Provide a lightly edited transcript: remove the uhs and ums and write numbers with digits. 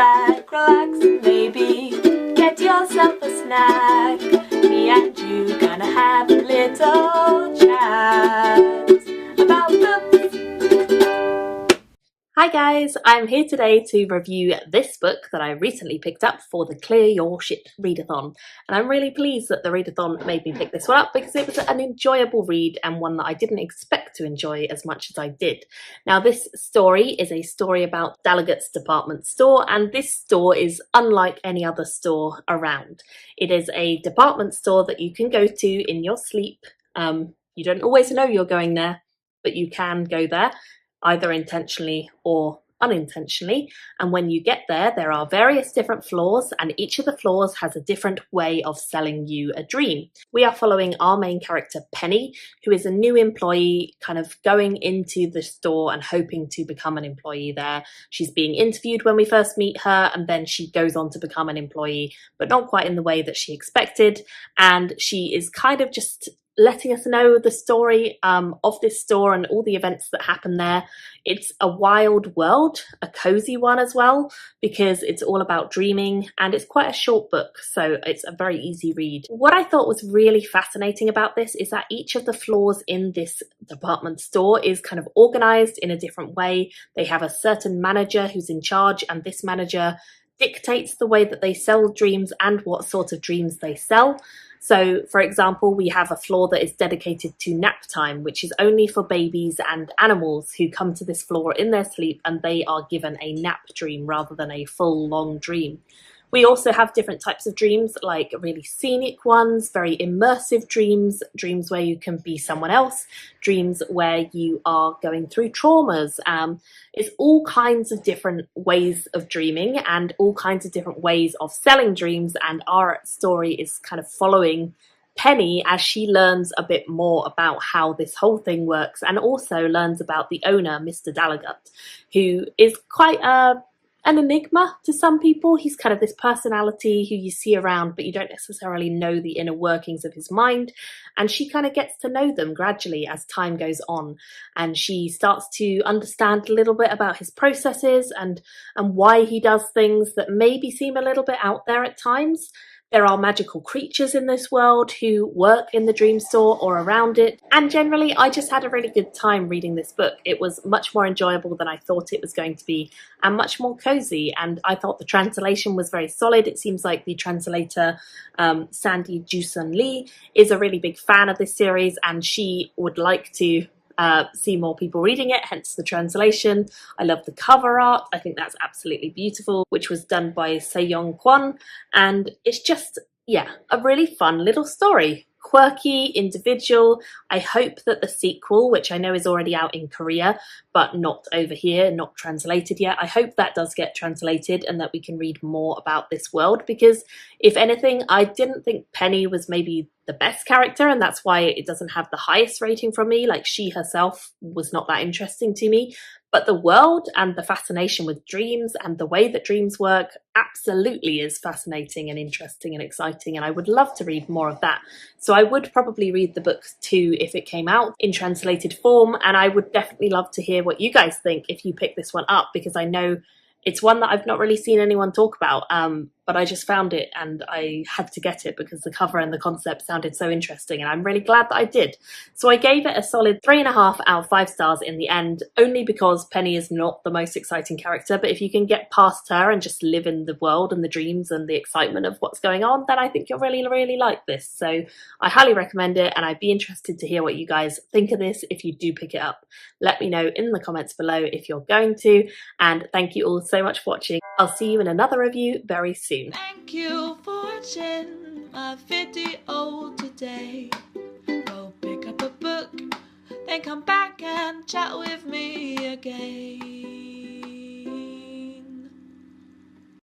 back, relax, and maybe get yourself a snack. Me and you gonna have a little chat about books. Hi guys, I'm here today to review this book that I recently picked up for the Clear Your Shit readathon, and I'm really pleased that the readathon made me pick this one up because it was an enjoyable read and one that I didn't expect to enjoy as much as I did. Now this story is a story about Delegate's department store, and this store is unlike any other store around. It is a department store that you can go to in your sleep. You don't always know you're going there, but you can go there, either intentionally or unintentionally. And when you get there, there are various different floors, and each of the floors has a different way of selling you a dream. We are following our main character, Penny, who is a new employee kind of going into the store and hoping to become an employee there. She's being interviewed when we first meet her, and then she goes on to become an employee, but not quite in the way that she expected. And she is kind of just letting us know the story of this store and all the events that happen there. It's a wild world, a cozy one as well, because it's all about dreaming, and it's quite a short book, so it's a very easy read. What I thought was really fascinating about this is that each of the floors in this department store is kind of organized in a different way. They have a certain manager who's in charge, and this manager dictates the way that they sell dreams and what sort of dreams they sell. So, for example, we have a floor that is dedicated to nap time, which is only for babies and animals who come to this floor in their sleep, and they are given a nap dream rather than a full long dream. We also have different types of dreams, like really scenic ones, very immersive dreams, dreams where you can be someone else, dreams where you are going through traumas. It's all kinds of different ways of dreaming and all kinds of different ways of selling dreams, and our story is kind of following Penny as she learns a bit more about how this whole thing works, and also learns about the owner, Mr. Delegate, who is quite an enigma to some people. He's kind of this personality who you see around, but you don't necessarily know the inner workings of his mind. And she kind of gets to know them gradually as time goes on. And she starts to understand a little bit about his processes and why he does things that maybe seem a little bit out there at times. There are magical creatures in this world who work in the dream store or around it, and generally I just had a really good time reading this book. It was much more enjoyable than I thought it was going to be, and much more cozy, and I thought the translation was very solid. It seems like the translator, Sandy Jusun Lee, is a really big fan of this series, and she would like to see more people reading it, hence the translation. I love the cover art. I think that's absolutely beautiful, which was done by Se-Yong Kwon, and it's just, yeah, a really fun little story. Quirky, individual. I hope that the sequel, which I know is already out in Korea, but not over here, not translated yet, I hope that does get translated and that we can read more about this world, because if anything, I didn't think Penny was maybe the best character, and that's why it doesn't have the highest rating from me. Like, she herself was not that interesting to me, but the world and the fascination with dreams and the way that dreams work absolutely is fascinating and interesting and exciting, and I would love to read more of that. So I would probably read the book too if it came out in translated form, and I would definitely love to hear what you guys think if you pick this one up, because I know it's one that I've not really seen anyone talk about, but I just found it and I had to get it because the cover and the concept sounded so interesting, and I'm really glad that I did. So I gave it a solid 3.5 out of 5 stars in the end, only because Penny is not the most exciting character, but if you can get past her and just live in the world and the dreams and the excitement of what's going on, then I think you'll really, really like this. So I highly recommend it, and I'd be interested to hear what you guys think of this if you do pick it up. Let me know in the comments below if you're going to, and thank you all so much for watching. I'll see you in another review very soon. Thank you for watching my video today. Go pick up a book, then come back and chat with me again.